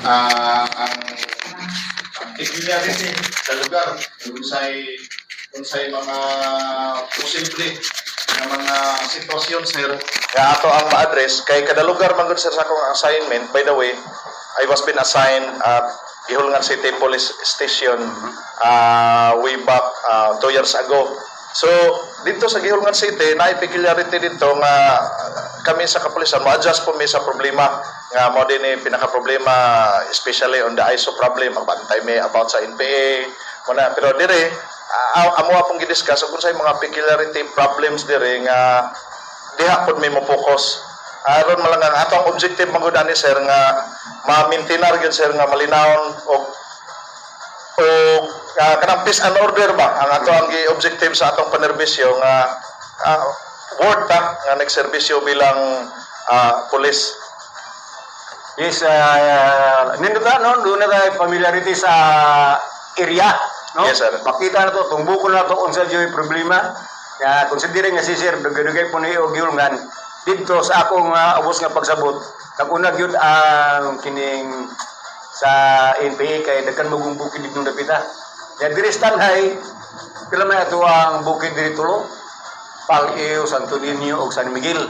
ang peculiarity sa lugar unsay mga posible na mga sitwasyon, sir, nga ato ang ma-address kay kada lugar man gud sir sa akong assignment. By the way, I was been assigned at Gihulngan City Police Station way back 2 years ago. So, dito sa Gihulngan City, na peculiarity dito nga kami sa kapulisan, ma-adjust po may sa problema nga mo din pinaka-problema, especially on the ISO problem, magbantay may about sa NPA, muna. Pero dire, amo pong gidiscuss kung sa mga peculiarity problems dire nga diha po may mo focus. Aron malangang ato ang objective magud ani sir nga ma-maintain gyud sir nga malinawon og kanang peace and order ba ang ato ang objective sa atong panerbisyo nga word ta nga nagserbisyo bilang police. Yes, nindot no, doon na tayo familiarity sa area, no? Yes, sir. Makita na to, tumbuko na to kung sa yung problema. Kaya considering nga si sir, dugay po na yung gihulngan dito sa akong ubos nga pagsabot. Kagunag yun ang kining sa NPA kay dagkan magong bukid dito dapita. Kaya diri stanhay, pila man ito ang bukid diri tulo, Pal-Ew, Santo Niño, o San Miguel,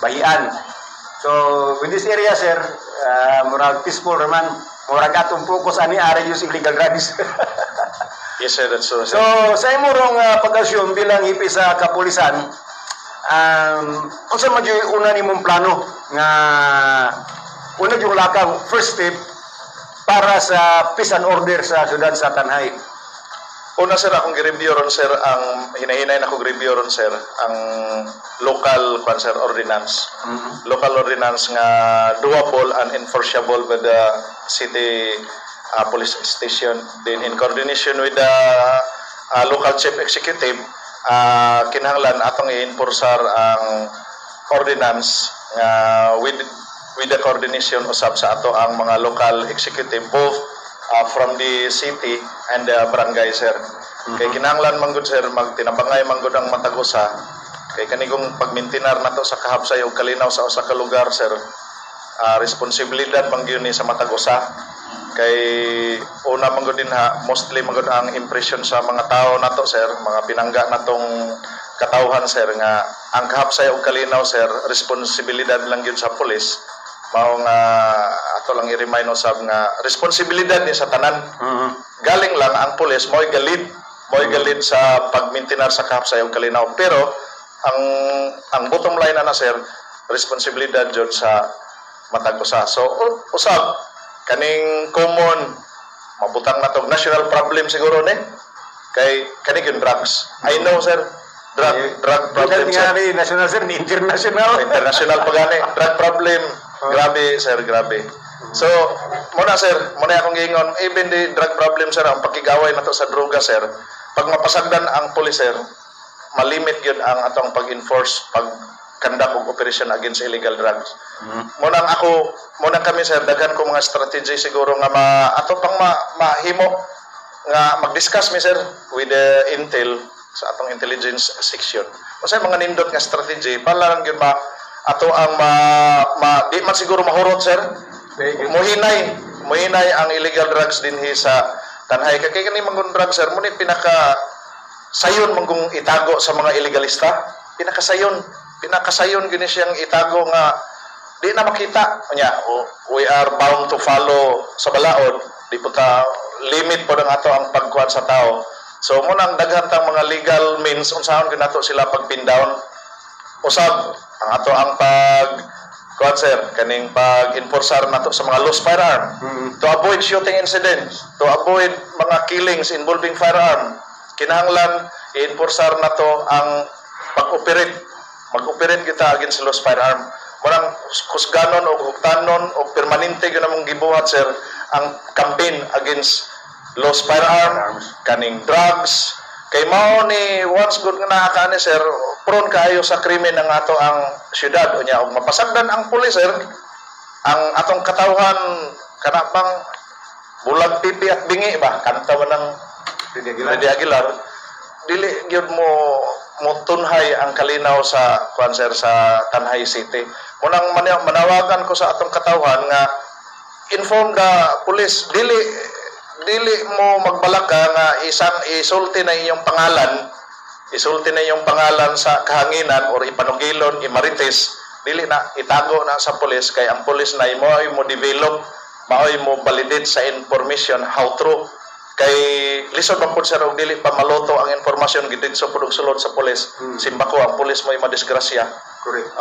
Bahian. So, in this area, sir, murag peaceful naman, murag atong focus ani ari use illegal drugs. Yes sir, that's so. So, sa imong pag-assume bilang hipi sa kapulisan, unsa man yung una nimong plano nga una yung lakang first step para sa peace and order sa syudad sa Tanhay? Una sir, akong gi-review ron sir, ang hinahinay na akong review ron sir, ang local sir, ordinance. Local ordinance nga doable and enforceable by the city police station. Then in coordination with the local chief executive, kinahanglan atong i-enforcer ang ordinance with the coordination usab sa ato ang mga local executive both from the city and the barangay sir. Kay kinahanglan man gud sir magtinabangay man gud ang matag usa kay kanigong pagmintinar nato sa kahapsay ug kalinaw sa usa ka lugar sir. Responsibilidad man gyud ni sa matag usa kay una man gud dinha mostly man gud ang impression sa mga tao nato sir, mga pinangga natong katawhan sir nga ang kahapsay ug kalinaw sir responsibilidad lang gyud sa pulis. Mao nga ato lang i-remind usab nga responsibilidad ni sa tanan. Galing lang ang pulis mo'y galid sa pagmintinar sa kahapsay ug kalinaw, pero ang bottom line na sir, responsibilidad jud sa matag usa. So usab kaning common mabutang na tog national problem siguro ni kay kaning yung drugs. I know sir, drug problem sir. National sir, international. International pa gani, drug problem. Grabe sir, grabe. So, muna sir, muna akong giingon, even the drug problem sir, ang pagkigaway na to sa droga sir, pag mapasagdan ang pulis sir, malimit yun ang atong pag-enforce, pag-conduct og operation against illegal drugs. Muna kami sir, daghan ko mga strategy siguro nga ato pang mahimo nga mag-discuss mi sir with the intel sa atong intelligence section. Kasi mga nindot nga strategy, para lang yun ato ang di man siguro mahurot sir. Muhinay ang illegal drugs dinhi sa Tanhay. Kay kani mangun drugs sir, mo ni pinaka sayon manggung itago sa mga illegalista. Pinakasayon gini siyang itago nga di na makita nya. We are bound to follow sa balaod. Di po ta limit po ang ato ang pagkuhan sa tao. So mo nang daghan tang mga legal means unsahon ginato sila pag-pin down. Usab ang ato ang kaning pag-enforcer nato sa mga loose firearm to avoid shooting incidents, to avoid mga killings involving firearm. Kinahanglan i-enforcer nato ang mag-operate kita against loose firearm. Murang kusganon o huktanon o permanente gyud namong gibuhat sir ang campaign against loose firearm, kaning drugs. Kay mao ni once good nga nakakani sir, prone kaayo sa krimen ng ato ang syudad unya og mapasagdan ang pulis sir, ang atong katawhan kana pang bulag pipi at bingi ba kanta man ng Freddy Aguilar, dili gyud mo tunhay ang kalinaw sa sir sa Tanhay City. Munang manawagan ko sa atong katawhan nga inform the police. Dili mo magbalak ka nga isulti na iyong pangalan sa kahanginan or ipanugilon, imarites, dili na itago na sa pulis kay ang pulis na mo develop, maoy mo validate sa information how true. Kay lisod man pud sir og dili pa maluto ang informasyon gididso pud og sulod sa pulis. Simba ko ang pulis mo madisgrasya. Correct.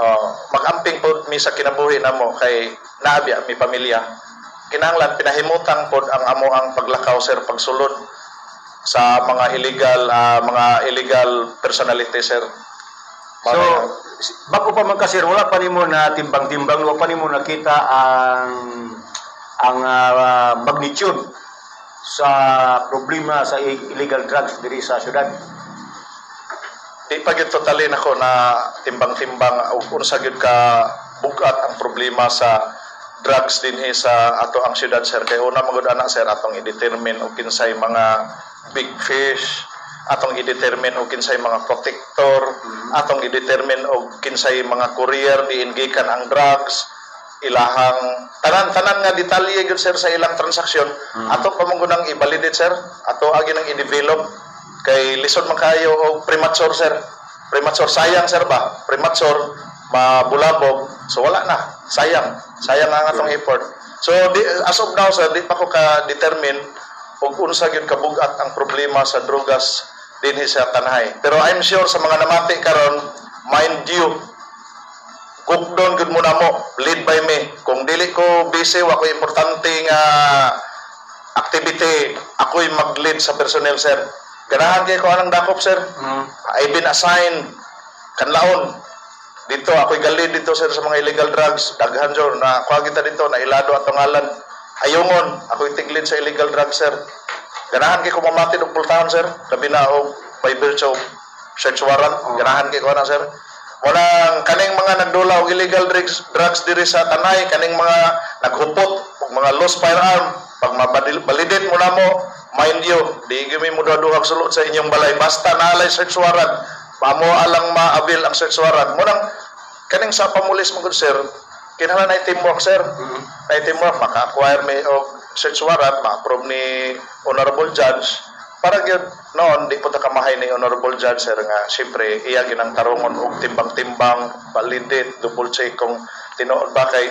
Mag-amping pod mi sa kinabuhi namo kay naabi mi pamilya. Kinahanglan pinahimutang pod ang amo ang paglakaw sir pagsulod sa mga illegal personality sir. So, bago pa man ka, sir, wala pa nimo na timbang-timbang, wala pa nimo nakita ang magnitude sa problema sa illegal drugs diri sa syudad. Di pa gyud totally nako na timbang-timbang ug unsa gyud ka bugat ang problema sa drugs dinhi sa ato ang syudad sir. Kay una magud ana sir atong i-determine og kinsay mga big fish, atong i-determine og kinsay mga protector, atong i-determine og kinsay mga courier diingikan ang drugs, ilahang tanan nga detalye gyud sir sa ilang transaksyon. Ato pa mong gunang i-validate sir, ato agi nang i-develop kay lisod man kayo og premature sir. Premature sayang sir ba? Premature mabulabog. So wala na. Sayang ang atong effort. So as of now sir, di pa ko ka-determine og unsa gyud kabugat ang problema sa drugas dinhi sa Tanhay. Pero I'm sure sa mga namati karon, mind you, kukdon gud muna mo, lead by me. Kung dili ko busy, wa ko importante nga activity, ako'y mag-lead sa personnel sir. Ganahan kay ko anang dakop sir. I've been assigned kanlaon. Dito ako'y galid dito sir sa mga illegal drugs. Daghan jud na kuha kita dito na ilado at ngalan. Ayungon, ako'y tiglid sa illegal drugs sir. Ganahan kay ko mamatid og pultahan sir. Labi na og by virtue of search warrant. Ganahan kay ko na sir. Walang kaning mga nagdula og illegal drugs diri sa Tanay, kaning mga naghupot og mga lost firearm, pag mabalidate mo na mo, mind you, di gyud mo duha sulod sa inyong balay basta naalay search warrant. Pamo alang ma-avail ang search warrant. Munang kaning sa pamulis mo gud sir, kinahanglan na teamwork sir. Na teamwork maka-acquire me og search warrant, ma-approve ni honorable judge. Para gyud noon di po ta kamahay ni honorable judge sir nga syempre iya ginang tarungon og timbang-timbang, validate, double check kung tinuod ba kay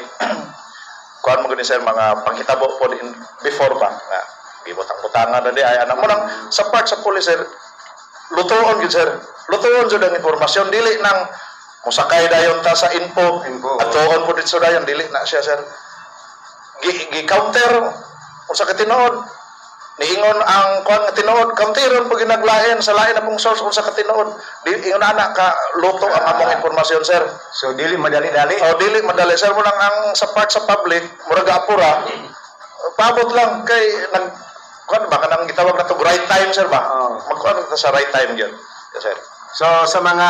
kuan mo gani sir mga panghitabo po in before ba nga gibutang-butangan na di ay anak mo nang sa part sa police sir. Lutuon gyud sir. Lutuon jud ang impormasyon dili nang musakay dayon ta sa info. At tuon po dito dayon dili na siya sir. Gi-counter unsa ka tinuod. Niingon ang kuan nga tinuod, counteron pag ginaglain sa lain na pong source unsa ka tinuod. Di ingon ana ka luto ang among impormasyon sir. So, dili madali-dali. O dili madali sir mo lang ang sa part sa public murag apura. Paabot lang kay nag kuan ba kanang gitawag na to right time sir ba? Magkuan ta sa right time gyud. Yes sir. So, sa mga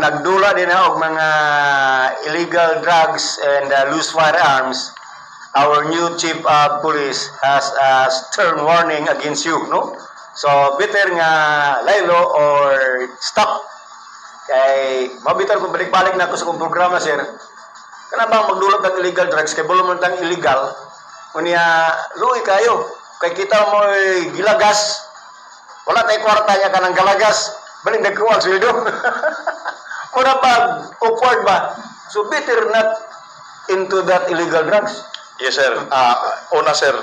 nagdula din og mga illegal drugs and loose firearms, our new chief of police has a stern warning against you, no? So, better nga laylo or stop. Kay, mabitar kung balik-balik na ako sa kong programa, sir. Kana bang magdulot ng illegal drugs, kay bulong mo tang illegal, kunya, luoy kayo. Kay kita mo gilagas, wala tayo kwarta niya ka ng galagas, balik nagkuwag sweldo. Muna pag upward ba? So, better not into that illegal drugs. Yes sir. Una sir,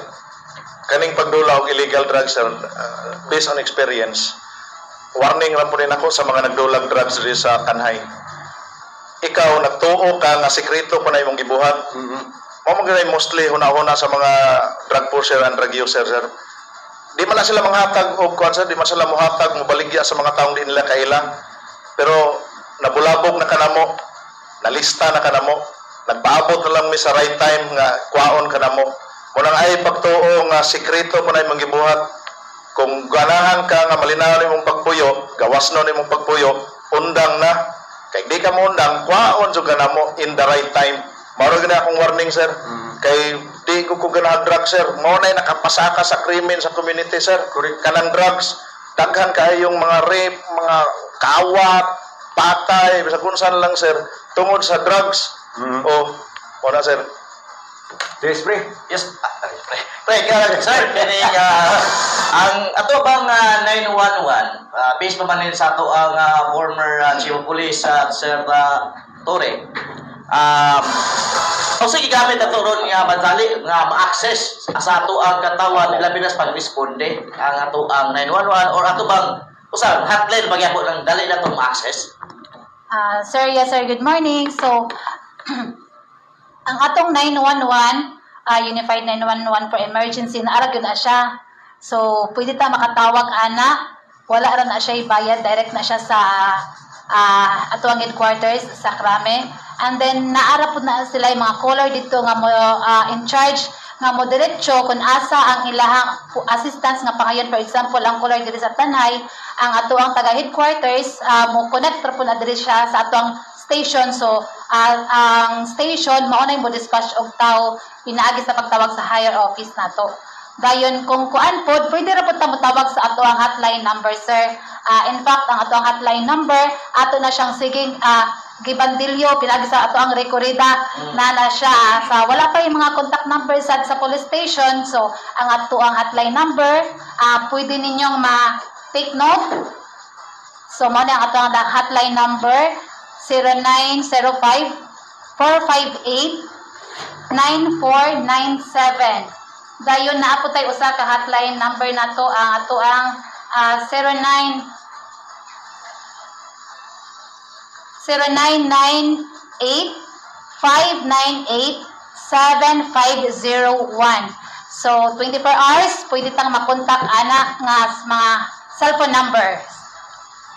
kaning pagdula og illegal drugs sir, based on experience, warning lang po rin ako sa mga nagdulag drugs diri sa Tanhay. Ikaw nagtuo ka nga sekreto pa na imong gibuhat. Mo mga mostly huna-huna sa mga drug pusher and drug user sir. Di man na sila manghatag og kuan sir, di man sila mohatag mo baligya sa mga taong di nila kaila. Pero nabulabog na kanamo, nalista na kanamo. Nagpaabot na lang mi sa right time nga kwaon ka na mo. Munang ay pagtuo nga sekreto po na imong gibuhat. Kung ganahan ka nga malinaw imong pagpuyo, gawas no imong pagpuyo, undang na. Kay di ka mo undang, kwaon jud na mo in the right time. Mao gani akong warning sir. Kay di ko ganahan drugs sir. Mao na nakapasaka sa krimen sa community sir. Kanang drugs, daghan kayong mga rape, mga kawat, patay, bisag kunsan lang sir, tungod sa drugs. Wala sir. Despre? Yes, Pre, kaya sir, kani ang ato bang 911 based pa man din sa ato ang former chief of police Sir Torre. O sige gamit ato ron nga madali nga ma-access sa ato ang katawan labi na sa pag-responde ang ato ang 911 or ato bang usan hotline magyapon ng dali na to ma-access. Sir, yes sir, good morning. So, ang atong 911, Unified 911 for emergency, naarag yun na siya. So, pwede ta makatawag ana, wala ra na siya ibayad, direct na siya sa atong headquarters sa Krame. And then, naara po na sila yung mga caller dito nga mo in charge, nga mo diretso kung asa ang ilahang assistance nga pangayon. For example, ang caller diri sa Tanay, ang ato ang taga-headquarters, mo connect ra po na diri siya sa atong station. So, ang station, maunay mo dispatch og tao, pinaagi sa pagtawag sa higher office nato. Dayon, kung kuan po, pwede ra po ta motawag sa ato ang hotline number, sir. In fact, ang ato ang hotline number, ato na siyang siging gibandilyo, pinagi sa ato ang rekorida na siya. Sa wala pa yung mga contact number sa police station, so ang ato ang hotline number, pwede ninyong ma-take note. So, mo na ang ato ang hotline number, 0905-458-9497. Dayon na po tayo usa ka hotline number nato ang ato ang 0998-598-7501. So 24 hours pwede tang makontak ana nga mga cellphone number.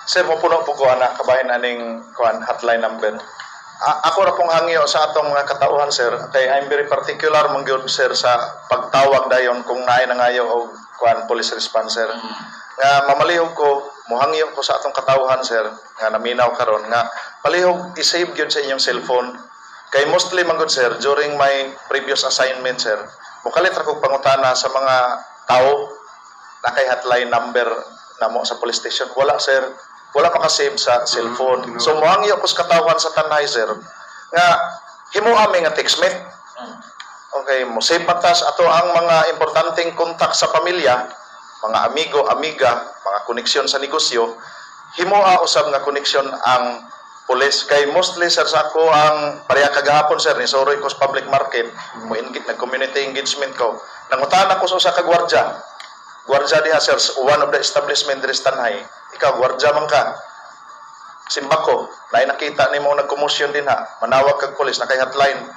Sir, mapuno po ko ana kabahin aning kuan hotline number. Ako ra pong hangyo sa atong mga katauhan, sir. Kay I'm very particular man gyud, sir, sa pagtawag dayon kung naay nangayo og kuan police response, sir. Nga mamalihog ko, mohangyo ko sa atong katauhan, sir, nga naminaw karon nga palihog i-save gyud sa inyong cellphone. Kay mostly man gyud, sir, during my previous assignment, sir, mukalit ra kog pangutana sa mga tao na kay hotline number namo sa police station. Wala, sir. Wala makasave sa cellphone. So, mohangyo ko sa katawan sa Tanay, sir, nga himo ami nga textmate. Okay, mo save patas ato ang mga importanteng kontak sa pamilya, mga amigo, amiga, mga koneksyon sa negosyo, himoa usab nga koneksyon ang pulis. Kay mostly, sir, sa ako ang pareha kagahapon, sir, ni Soroy ko sa public market, mo nag-community engagement ko. Nangutan ako sa kagwardya. Gwardya diha, sir, one of the establishment diri sa Tanay. Ikaw, gwardya man ka. Simbako, na nakita ni mo nag-commotion din ha. Manawag kag polis na kay hotline.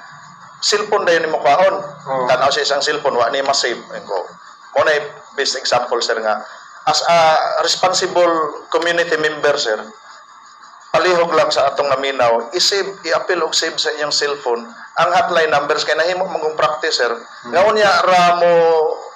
Cellphone dayon ni mo kaon. Tanaw sa isang cellphone, wa ni ma-save. Mo na best example, sir, nga. As a responsible community member, sir, palihog lang sa atong naminaw, i-save, i-appeal og save sa inyong cellphone ang hotline numbers kay nahimo mong practice, sir. Nga unya ra mo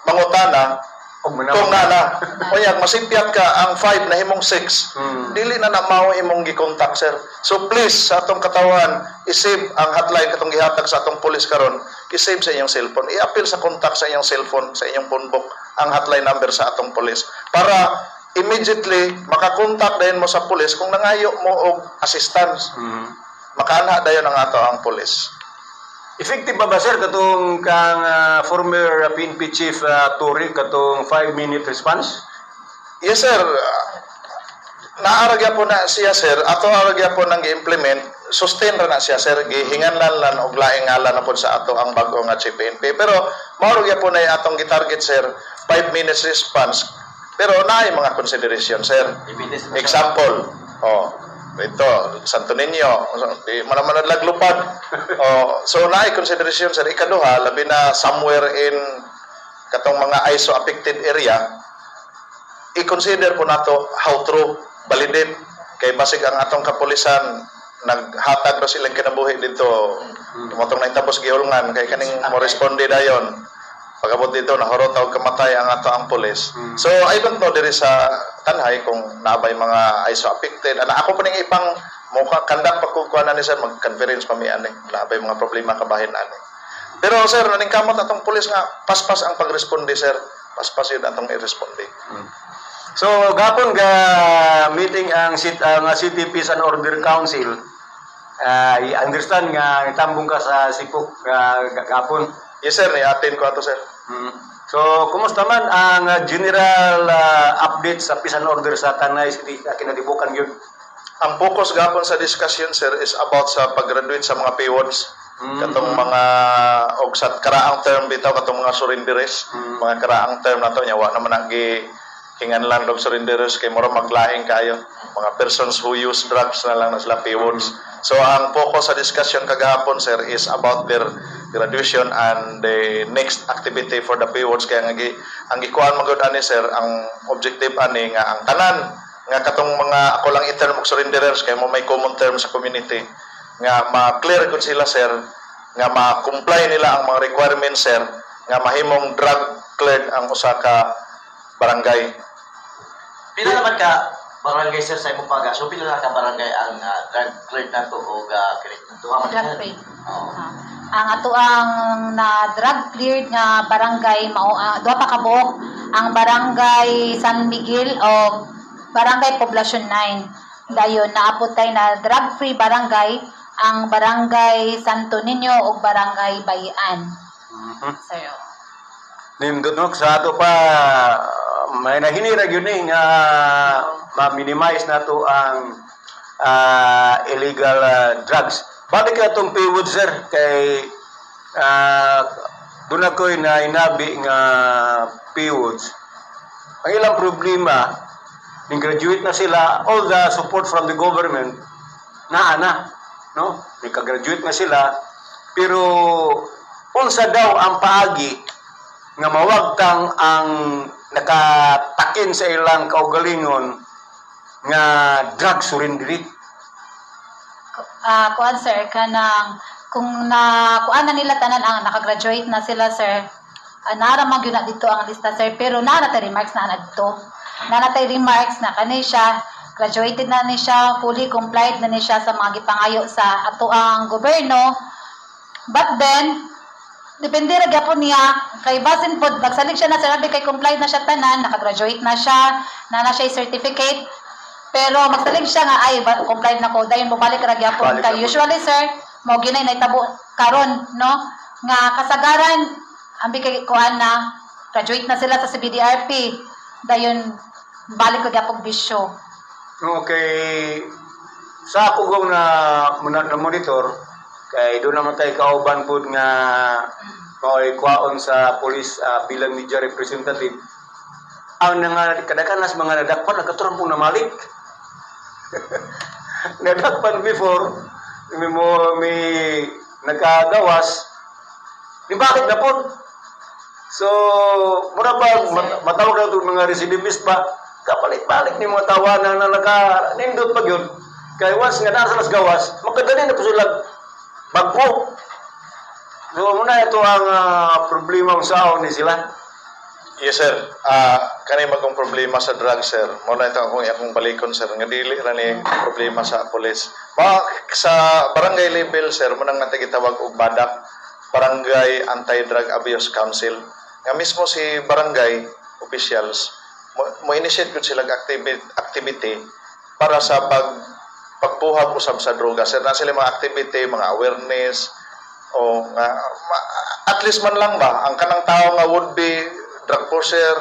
mangutana kung nana, unya masipyat ka ang 5 na himong 6, dili na mao imong gi-contact, sir. So please, sa atong katawan, i-save ang hotline katong gihatag sa atong pulis karon, i-save sa inyong cellphone, i-appeal sa contact sa inyong cellphone, sa inyong phone book, ang hotline number sa atong pulis para immediately makakontak dayon mo sa pulis kung nangayo mo og assistance. Makaana dayon ang ato ang pulis. Effective ba sir, katong kang former PNP Chief Torre, katong 5-minute response? Yes, sir. Naaragya po na siya, sir. Ato aragya po nang gi-implement, sustain ra na siya, sir. Gihinganlan lan og laing ngalan na po sa ato ang bago nga Chief PNP. Pero maaragya po na atong gi-target, sir, 5 minutes response. Pero naay mga consideration, sir. Example, ito, Santo Niño, di man laglupad. So naay consideration, sir. Ikaduha, labi na somewhere in katong mga ISO affected area, i-consider po nato how true, validate, kay basig ang atong kapulisan naghatag ra silang kinabuhi dito. Tumotong na itapos gihulngan kay kaning mo responde dayon. Pagabot dito, nahurot o kamatay ang ato ang pulis. So, I don't know diri sa Tanhay kung nabay mga ISO affected. Ako pa ning ipang mukha kandak pagkukuha na ni sir, mag-conference pa mi ani. Nabay mga problema kabahin ani. Pero sir, naning kamot atong pulis nga paspas ang pagresponde, sir. Paspas yun atong i-responde. So, gapon ga meeting ang City Peace and Order Council. I understand nga itambong ka sa Sipok gapon. Yes, sir. Ni-attend ko ato, sir. So, kumusta man ang general update sa peace and order sa Tanay City kinadibukan yun? Ang focus gapon sa discussion sir is about sa pag-graduate sa mga paywords. Katong mga og sa karaang term bitaw katong mga surrenderes, mga karaang term nato nya wa naman agi hinganlan og surrenderes kay mura maglahing kayo. Mga persons who use drugs na lang na sila paywords. So ang focus sa discussion kagahapon sir is about their graduation and the next activity for the paywords kaya ang gikuan magud ani sir ang objective ani nga ang tanan nga katong mga ako lang iterm og surrenderers kay mo may common term sa community nga ma-clear gud sila sir nga ma-comply nila ang mga requirements sir nga mahimong drug cleared ang usa ka barangay. Pila naman ka barangay sir sa imong paga? So pila na ka barangay ang drug cleared na to o Drug free. Ang ato ang na drug cleared nga barangay mao duha pa ka buok ang barangay San Miguel o barangay Poblacion 9. Dayon naapot tay na drug free barangay ang barangay Santo Niño o barangay Bayan. So, Nimdunok sa ato pa may nahinirag yun nga ma-minimize na to ang illegal drugs. Balik ka itong paywood sir kay doon ako'y na inabi nga paywoods. Ang ilang problema graduate na sila, all the support from the government na no? Nagka-graduate na sila pero unsa daw ang paagi nga mawagtang ang nakatakin sa ilang kaugalingon nga drug surrendering. kuan sir kanang kung na kuan na nila tanan ang nakagraduate na sila sir, naramang yun na dito ang lista sir pero nanatay remarks na dito. Nanatay remarks na kani siya graduated na ni siya, fully complied na ni siya sa mga gipangayo sa ato ang gobyerno. But then depende ra gyapon niya kay basin pod nagsalig siya na sir kay complied na siya tanan, nakagraduate na siya, na siya certificate. Pero magsalig siya nga ay complied na ko dayon mobalik ra gyapon kay usually sir mao ginay naitabo karon no nga kasagaran ambi kay kuan na graduate na sila sa CBDRP dayon balik ra gyapon bisyo. Okay. Sa ako na monitor kay doon naman tayo kauban po nga may kwaon sa police bilang media representative. Ang nga kadakanas mga nadakpan nagkaturan po na malik. Nadakpan before may nagkagawas ni bakit na po? So, muna ba matawag na itong mga recidivist pa kapalit-balik ni mga tawanan na naka-nindot pag yun. Kaya once nga nasa las gawas, makadali na po sila bagpo. So, muna ito ang problema ng saon ni sila. Yes sir, kanay magong problema sa drug sir. Muna ito akong balikon sir, nga dili ra ni problema sa police. Sa barangay level sir, munang natagitawag og BADAC, Barangay Anti-Drug Abuse Council. Nga mismo si barangay officials mo initiate gud sila activity para sa pagbuhat usab sa droga. Sir, na sila mga activity, mga awareness o at least man lang ba ang kanang tao nga would be drug pusher,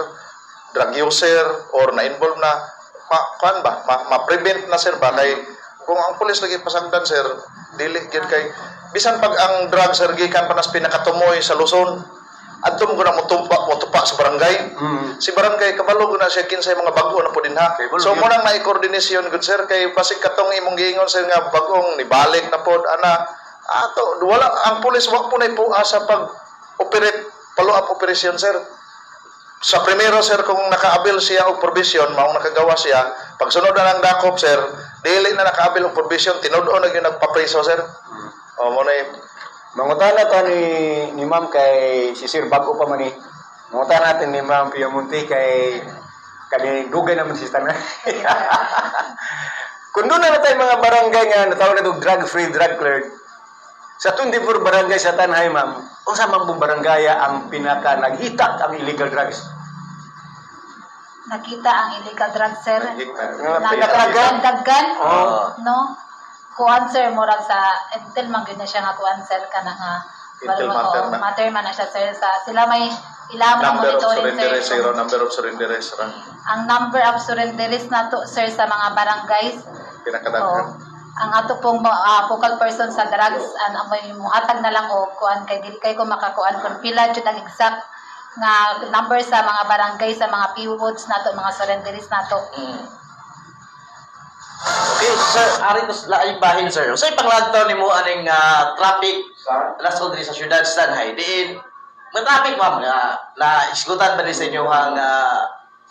drug user, or na-involve na, ma-prevent na sir ba? Kay, kung ang pulis lagi pasagdan sir, dili gid kay, bisan pag ang drug sir, gikan pa nas pinakatumoy sa Luzon, adto mo na motupa sa barangay. Si barangay, kabalo na siya kinsay mga bago na po din ha. So, mo nang na-coordination good sir, kay pasig katong imong giingon sir nga bagong nibalik na po, wala, ang pulis wag po na po sa pag-operate, follow-up operation sir. Sa primero sir kung naka-avail siya og provision maong nakagawa siya pag sunod na ng dakop sir dili na naka-avail og provision tinud-o na gyud nagpapriso sir. Mo na Mangutana ta ni ma'am kay si Sir bago pa man ni. Mangutana natin ni Ma'am Piamonte kay kani dugay naman si tanan. Kung doon na tayo mga barangay nga natawag na itong drug-free, drug-cleared, sa 24 barangay sa Tanhay, ma'am, kung sa mga barangaya ang pinaka naghitak ang illegal drugs? Nakita ang illegal drugs sir. Nagdaggan? No? Kuan sir murag sa intel man gyud na siya nga kuan sir kana nga Intel matter na. matter man na siya sir sa sila may ilang mga Number of monitoring surrenderes, sir. zero number of surrenderes ra. Ang number of surrenderies na to sir sa mga barangays. Pinakadaghan. Ang ato pong focal person sa drugs ang may muhatag na lang og kuan kay dili kay ko makakuan kun pila jud ang exact nga number sa mga barangay sa mga PWODs nato mga surrenderies nato. Okay, sir, ari ko laing bahin sir. Sa panglagtaw nimo aning traffic lason diri sa syudad Stanhay, diin traffic ma'am na isgutan ba ni sa inyo ang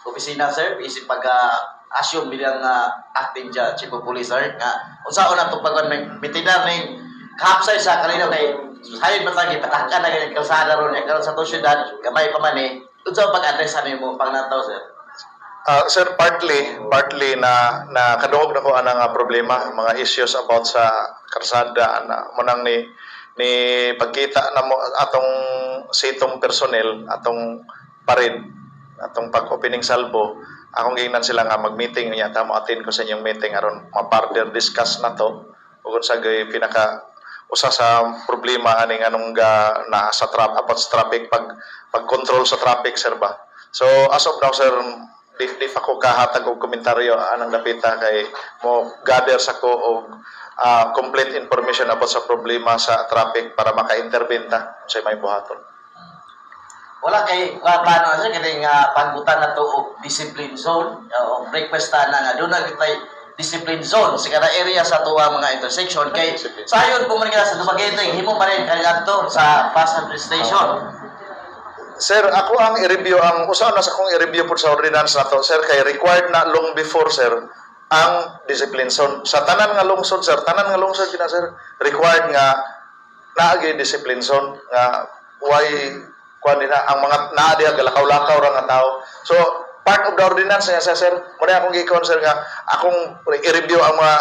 opisina sir isip pag assume bilang acting chief of police sir nga unsaon ang pagkuan mitinar ning kapsay sa kanila kay hayod matagi patakan na gayud kalsada ron karon sa to syudad gamay pa man unsa pag-address nimo panglagtaw sir? Sir, partly na kadungog na ko anang problema, mga issues about sa karsada na munang ni pagkita na mo atong sitong personnel atong parin atong pag-opening salvo akong giingnan sila nga mag-meeting niya ta mo attend ko sa inyong meeting aron ma-further discuss na to ug sa gay pinaka usa sa problema aning anong na sa about sa traffic pag-control sa traffic sir ba. So as of now sir di ako kahatag og komentaryo anang napita kay mo gather sa ko og complete information about sa problema sa traffic para maka-intervene ta sa may buhaton. Wala kay plano sir kini nga panggutan na to og discipline zone o request na nga doon na kitay discipline zone sa kada area sa tuwa mga intersection kay sayon po man sa Dumaguete himo man rin kangadto sa fast food station. Sir, ako ang i-review ang usa na sa akong i-review po sa ordinance na to sir kay required na long before sir ang discipline zone sa tanan nga lungsod sir kina sir required nga naagi discipline zone nga why kuan nila ang mga naa diha galakaw-lakaw ra nga tao. So part of the ordinance niya sir mo na akong gi-con sir nga akong i-review ang mga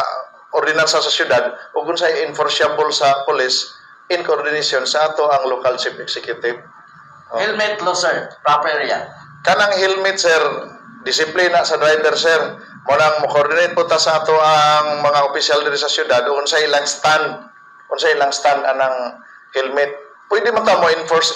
ordinansa sa syudad ug unsay enforceable sa police in coordination sa ato ang local chief executive. Helmet law sir, proper area. Kanang helmet sir, disiplina sa driver sir. Mo nang mo coordinate po ta sa ato ang mga opisyal diri sa syudad unsay ilang stand anang helmet. Pwede man ta mo enforce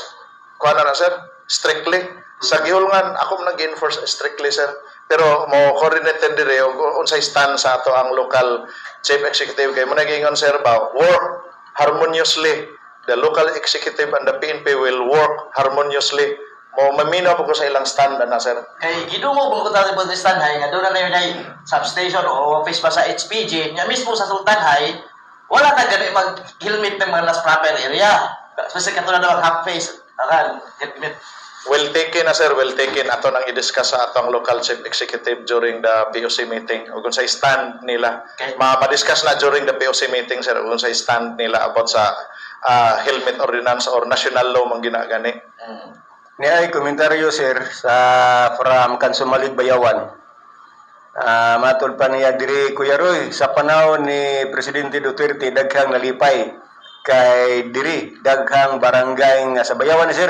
kuan na sir, strictly. Sa gihulngan ako man nag-enforce strictly sir. Pero mo coordinated diri og unsay stand sa ato ang local chief executive kay mo nagingon sir ba work harmoniously. The local executive and the PNP will work harmoniously. Mo maminaw po ko sa ilang stand na sir. Kay gidungog mo ko tawag po sa Stanhay nga doon na yun substation o office pa sa HPG nya mismo sa Sultanhay wala ka gani mag-helmet ng mga last proper area. Kasi katulad ng half face akan helmet. Well taken na sir, well taken. Ato nang i-discuss sa atong local chief executive during the POC meeting. Ug unsay stand nila. Okay. Ma-discuss na during the POC meeting sir ug unsay stand nila about sa helmet ordinance or national law mang ginagani. Ni ay komentaryo sir sa from Kansumalig Bayawan. Matol pa niya diri Kuya Roy sa panahon ni Presidente Duterte daghang nalipay kay diri daghang barangay nga sa Bayawan ni sir.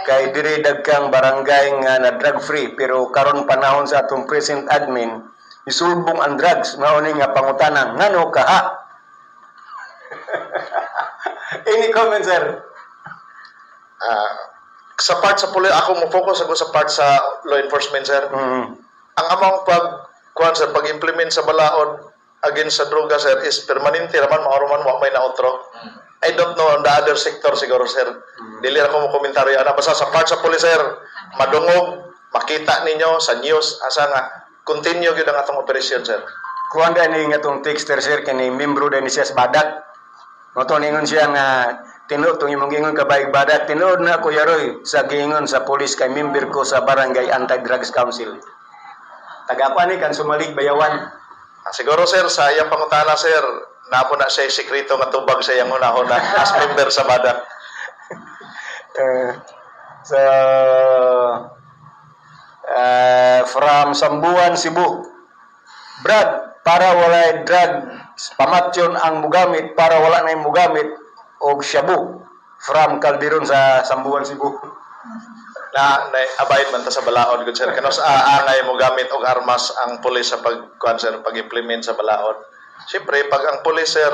Kay diri daghang barangay nga na drug free pero karon panahon sa atong present admin isulbong ang drugs mao ni nga pangutana ngano kaha. Any comment sir? Sa part sa pulis, ako mo focus ako sa part sa law enforcement sir. Ang among pag-implement sa balaod against sa droga sir is permanente naman maaruman wa may nautro. I don't know on the other sector siguro sir. Dili ako mo komentaryo ana basta sa part sa pulis sir. Madungog makita ninyo sa news asa nga continue gyud ang atong operation sir. Kuan da ni nga tong texter sir kani membro din siya sa Badak. Moto ningon siya nga tinuod tong imong gingon ka Baig Badak tinuod na Kuya Roy sa gingon sa pulis kay member ko sa Barangay Anti-Drugs Council. Taga pa ni Kansumalig Bayawan. Siguro sir sa iyang pangutana sir napo na siya sekreto nga tubag sa iyang hunahuna as member sa Badak. So from Sambuan, Cebu. Brad, para walay drug pamatyon ang mugamit para wala na yung mugamit og shabu from Calderon sa Sambuan, Cebu. Na abide man ta sa balaod gud sir kanos angay mo gamit og armas ang pulis sa pag-implement sa balaod. Siyempre pag ang pulis sir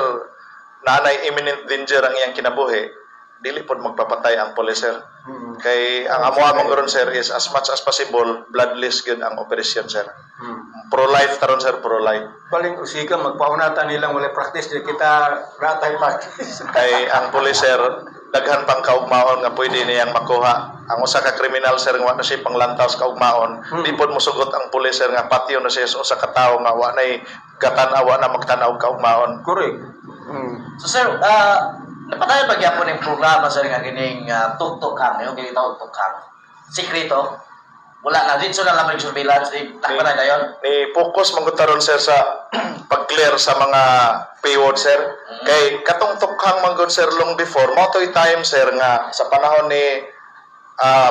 nanay imminent danger ang iyang kinabuhi dili pod magpapatay ang pulis, sir. Kay ang amo-among karon, sir, is as much as possible bloodless gyud ang operation, sir. Pro-life taron, sir, pro-life. Paling usika magpaunatan nilang wala practice di kita ratay practice. Kay ang pulis, sir, daghan pang kaugmaon nga pwede niyang makuha. Ang usa ka kriminal, sir, nga wa na siya panglantaw sa kaugmaon, di pod mosugot ang pulis, sir, nga patio na siya sa usa ka tawo nga wa nay gatan-aw, wa na magtanaw og kaugmaon. Correct. So sir, napadayon pagyapon yung programa sir nga gining tuktok-hang, yung ginitawag tuktok-hang. Sikreto. Wala na dito na lamang yung surveillance, nakapala na yun. Ni focus mangutaron, sir, sa pag-clear sa mga payword, sir. Kay katong tukhang manggod, sir, long before mo toy time, sir, nga sa panahon ni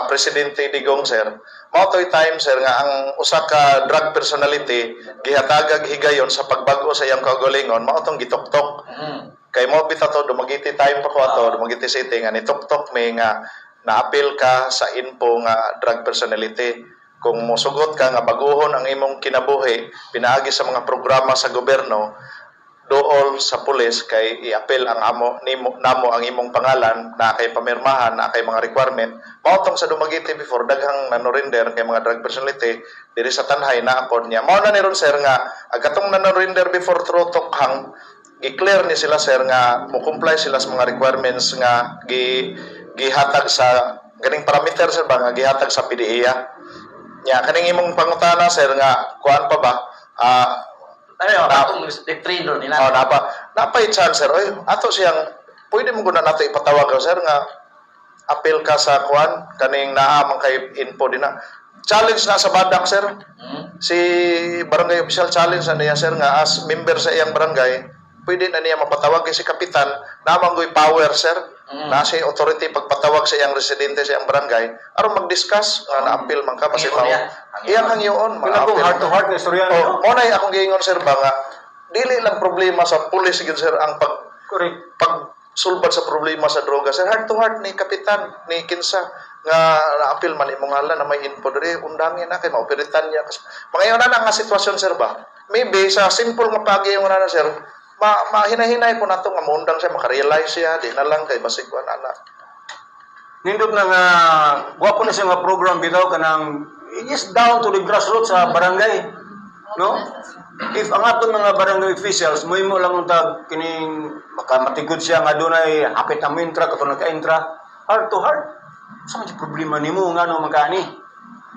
Presidente Digong, sir, mo toy time, sir, nga ang usa ka drug personality gihatagag higayon sa pagbago sa iyang kaugalingon, mao tong gituktok. Kay mo bitaw to dumagiti time pa ko ato, dumagiti city nga ni tuktok may nga na-appeal ka sa info nga drug personality. Kung mosugot ka nga baguhon ang imong kinabuhi, pinaagi sa mga programa sa gobyerno, dool sa pulis kay i-appeal ang namo ang imong pangalan na kay pamirmahan na kay mga requirement. Mautong sa dumagiti before daghang nanorinder kay mga drug personality diri sa tanhay na apod niya. Mao na ni ron, sir, nga agatong nanorinder before through tukhang gi-clear ni sila, sir, nga mo comply sila sa mga requirements nga gihatag sa ganing parameter, sir, ba nga gihatag sa PDEA. Nya kaning imong pangutana, sir, nga kuan pa ba Ano, atong trainer nila. napay chance, sir, oy ato siyang pwede mo guna nato ipatawag, sir, nga appeal ka sa kuan kaning naa man kay info dinha. Challenge na sa badak, sir. Si barangay official challenge na niya, sir, nga as member sa iyang barangay pwede na niya mapatawag kay si kapitan namang goy power, sir. Na si authority pagpatawag sa iyang residente sa iyang barangay aron mag-discuss nga na-appeal man ka kasi Ang iyon yan. iyang hangyoon Pinagong heart to heart na istorya na. mo na akong giingon, sir, ba nga dili lang problema sa pulis gyud, sir, ang Correct. pagsulbad sa problema sa droga, sir. Heart to heart ni kapitan ni kinsa nga na-appeal man imong ngalan na may info diri undangin na kay maoperitan niya. Mga na nga sitwasyon, sir, ba maybe sa simple nga pagi yung na, sir, mahinahinay po nato nga mundang siya makarealize siya di na lang kay basig ko anak. Nindot na nga gwapo na siya nga program bitaw kanang it is down to the grassroots sa barangay. No? If ang aton mga barangay officials mo lang untag kining makamatigod siya nga dunay hapit na mintra katong nagka-intra, heart to heart. Sa may problema nimo nga no magkani?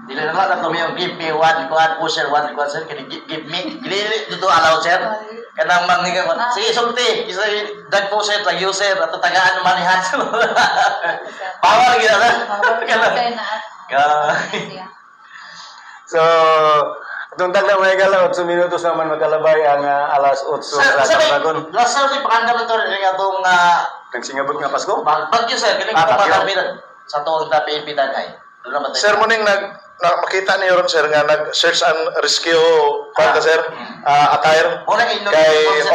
Dili na lang kami yung give me one sir, kini give me. Dili dito allow, sir. Kanang manginga, sige, sulti. Isa dag po, sir, tag user, at tagaan manihan. Power, gina na. So, itong tagda may gala, 8 minutos naman magkalabay ang alas 8 sa Tarragon. Last sir, pakanda mo ito rin itong Nagsingabot nga Pasko? bagyo, sir. Kini ko matarbidan sa tuwag na PNP Tanay. Sir, muning makita niyo ron, sir, nga nag-search and rescue pa sir, attire. Kay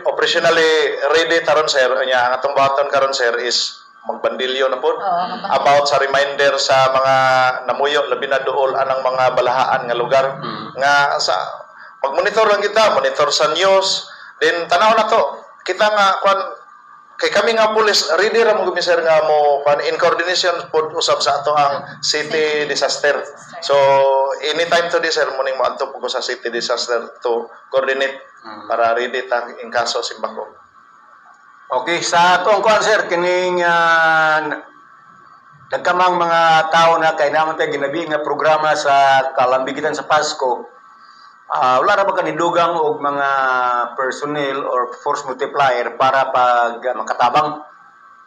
operationally ready taron, sir. Nya ang atong baton karon, sir, is magbandilyo na po. About sa reminder sa mga namuyo, labi na dool anang mga balahaan nga lugar. Nga sa mag-monitor lang kita, monitor sa news. Then tanaw na to. Kita nga kay kami nga pulis ready ra mo gumi, sir, nga mo in coordination pod usab sa ato ang city disaster. So anytime to this, sir, muning mo adto ko sa city disaster to coordinate para ready ta in kaso simbako. Okay, sa atong kuan, sir, kining nagkamang mga tao na kay naman tayo ginabi nga programa sa kalambigitan sa Pasko. Wala na ba kanidugang og mga personnel or force multiplier para pag makatabang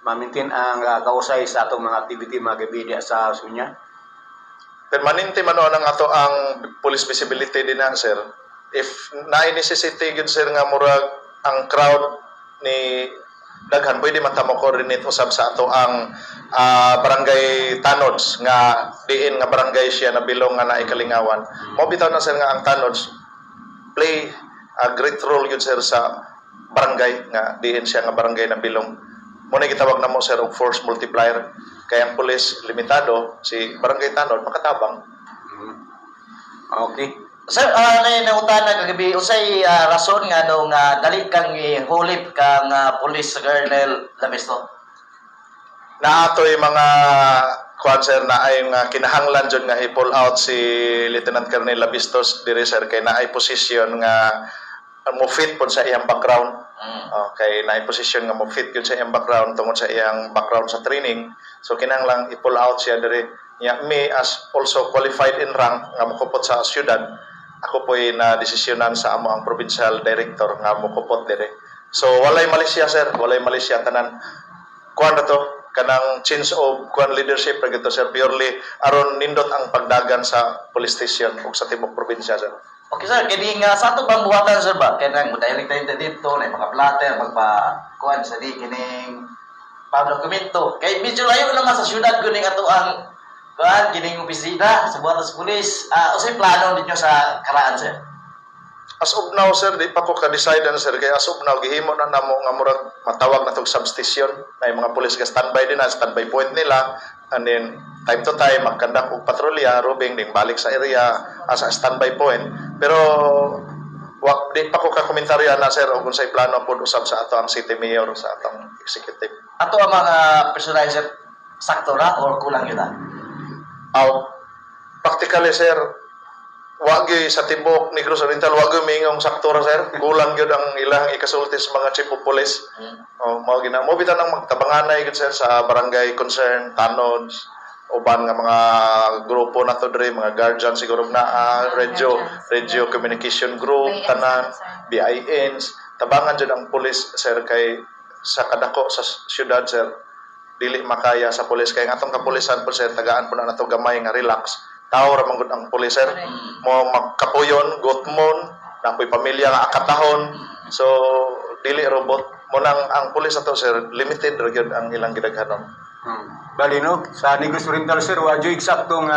ma-maintain ang kausay sa atong mga activity mga gabidya sa Sunya? Permanente man ang ato ang police visibility din na, sir. If na-necessity yun, sir, nga murag ang crowd ni daghan, pwede man ta mo coordinate usab sa ato ang barangay Tanods nga diin nga barangay siya na bilong nga naikalingawan. Mo bitaw na, sir, nga ang Tanods play a great role yun, sir, sa barangay nga diin siya nga barangay na bilong. Muna gitawag na mo, sir, og force multiplier. Kaya ang police limitado, si barangay Tanod makatabang. Okay. Sir, nangutan na kagabi, usay rason nga nung dali kang hulip kang police colonel Lamesto? naatoy mga kuan sir na ay nga kinahanglan jud nga i-pull out si Lieutenant Colonel Labistos diri sir kay naay position nga mo fit pod sa iyang background. Okay, naay position nga mo fit gyud sa iyang background tungod sa iyang background sa training. So kinahanglan i-pull out siya diri. Nya me as also qualified in rank nga mokupot sa syudad, ako po'y na desisyonan sa amo ang provincial director nga mokupot diri. So walay Malaysia sir, walay Malaysia tanan. Kuan na to kanang change of kuan leadership ra gito sir, purely aron nindot ang pagdagan sa police station ug sa tibuok probinsya sir. Okay sir, kini nga sa ato bang buhatan sir ba? Kaya nang mudailig tayo dito, na mga platter, magpa-kuhan sa di, kining pag-dokumento. Kaya medyo layo naman sa syudad ko ning ato ang kuhan, kining opisina sa buhatan sa pulis. Usay plano ninyo sa karaan sir? As of now sir, di pa ko ka-decide na sir, kaya as of now gihimo na namo nga murag matawag na tog substation, na yung mga police ka standby din na standby point nila, and then time to time magkandak og patrolya, robing ding balik sa area as a standby point. Pero di pa ko ka-komentarya na sir og unsay plano pod usab sa ato ang city mayor sa atong executive. Ato ang mga personalizer sakto ra or kulang yun Practically sir, wagi sa tibok Negros Oriental wagi mingong saktura sir, kulang gyud ang ilang ikasulti sa mga chief of police. Mao gina mo bitan ang magtabanganay gud sir sa barangay concern tanod uban nga mga grupo nato diri, mga guardian siguro na radio communication group BINs, tanan sir. BINs tabangan jud ang police sir kay sa kadako sa syudad sir dili makaya sa police kay ang atong kapulisan po sir tagaan po na nato gamay nga relax. Tao ra man gud ang pulis sir. Mo magkapuyon, gutmon, na ako'y pamilya nga akatahon. So dili robot. Mo nang ang pulis ato sir, limited ra gyud ang ilang gidaghanon. Bali no, sa Negros Oriental sir, wadyo eksaktong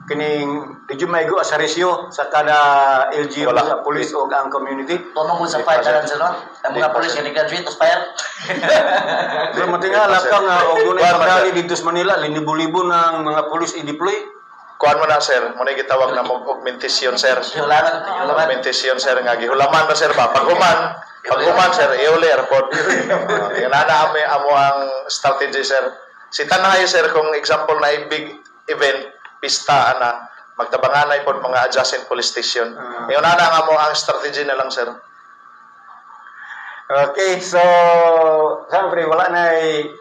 kining medyo maigo sa resyo sa kada LGU Wala. sa police o ang community. Tumang kung sa fire tanan sir no? Ang mga police nga graduate of fire. So matingala ka nga og dunay pagdali dito sa Manila, linibo-libo ng mga police i-deploy. Kuan mo na sir, mo na gitawag na mo augmentation sir. Hulaman. Augmentation sir nga gihulaman na sir ba paghuman sir iuli airport. Yan ana amo ang strategy sir. Si Tanay sir kung example na big event pista ana magtabanganay pod mga adjacent police station. Yon ana amo ang strategy na lang sir. Okay, so siyempre wala na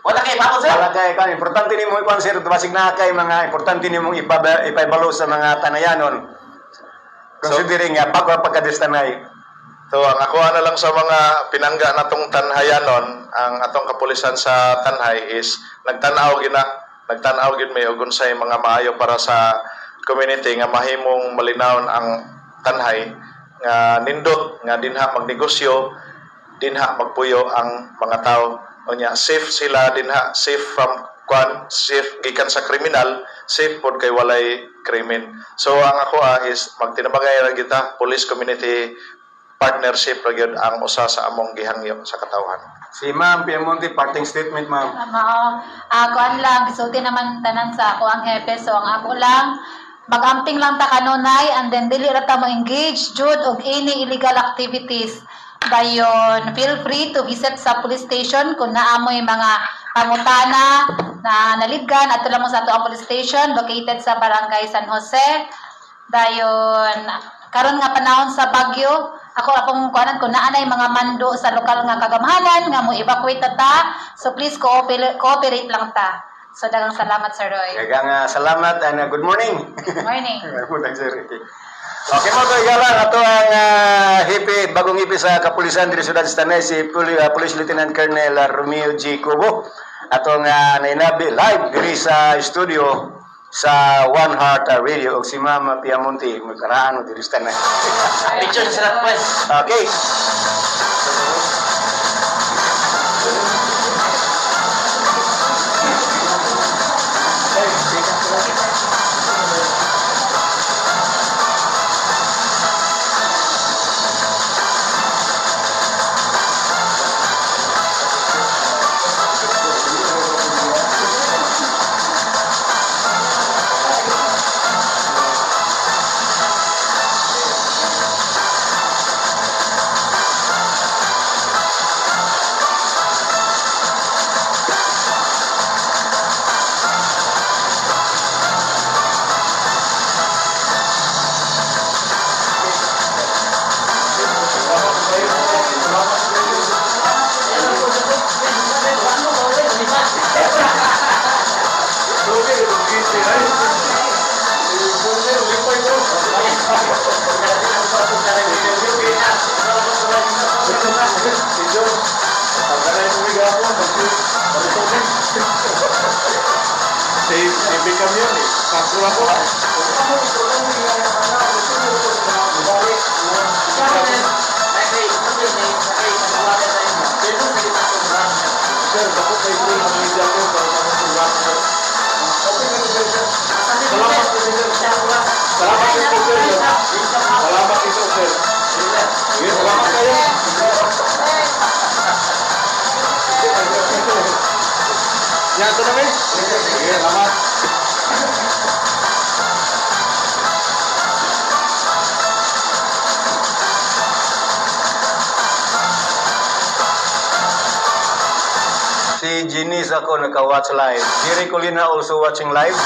Wala kay bakit sir? wala kay kan importante nimo ikuan sir basig na kay mga importante nimo ipaibalo sa mga tanayanon. Considering nga bago pagkadistanay. So ang ako na lang sa mga pinangga natong tanhayanon, ang atong kapulisan sa Tanhay is nagtan-aw gid may og unsay mga maayo para sa community nga mahimong malinawon ang Tanhay nga nindot nga dinha magnegosyo, dinha magpuyo ang mga tao. Unya safe sila dinha, safe from safe gikan sa kriminal, safe pod kay walay krimen. So ang ako is magtinabangay ra kita police community partnership ra gyud ang usa sa among gihangyo sa katawhan. Si Ma'am Piamonte parting statement ma'am. Kuan lang, gisulti naman tanan sa ako ang hepe. So, ang ako lang, magamping lang ta kanunay and then dili ra ta mo-engage jud og any illegal activities. Dayon, feel free to visit sa police station kung naamoy mga pangutana na nalidgan ato lang mo sa ato ang police station located sa Barangay San Jose. Dayon, karon nga panahon sa Bagyo, ako akong kuanan ko naa nay mga mando sa lokal nga kagamhanan nga mo evacuate ta. So please cooperate lang ta. So daghang salamat Sir Roy. Daghang salamat and good morning. Good morning. Good sir. Okay mo to igalan ato ang hipi bagong hipi sa kapulisan diri sa Tanay si Police Lieutenant Colonel Romeo G. Cubo. Atong nainabi live diri sa studio sa One Heart Radio og si Ma'am Piamonte magkaraan diri sa Tanay. Picture sa sila pues. Okay. Yan, ito namin. Sige, salamat. Si Ginis ako naka-watch live. Jerry Colina also watching live.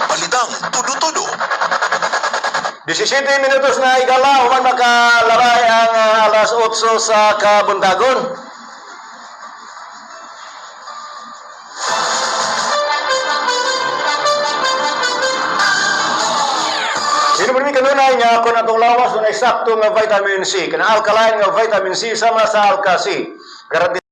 Balitang tudo-tudo. 17 minutos na igala, human makalaray ang alas 8 sa Kabuntagon. Sino mo kanunay nga kung atong lawas na eksakto nga vitamin C, kana alkaline nga vitamin C sama sa Alka-C. Garanti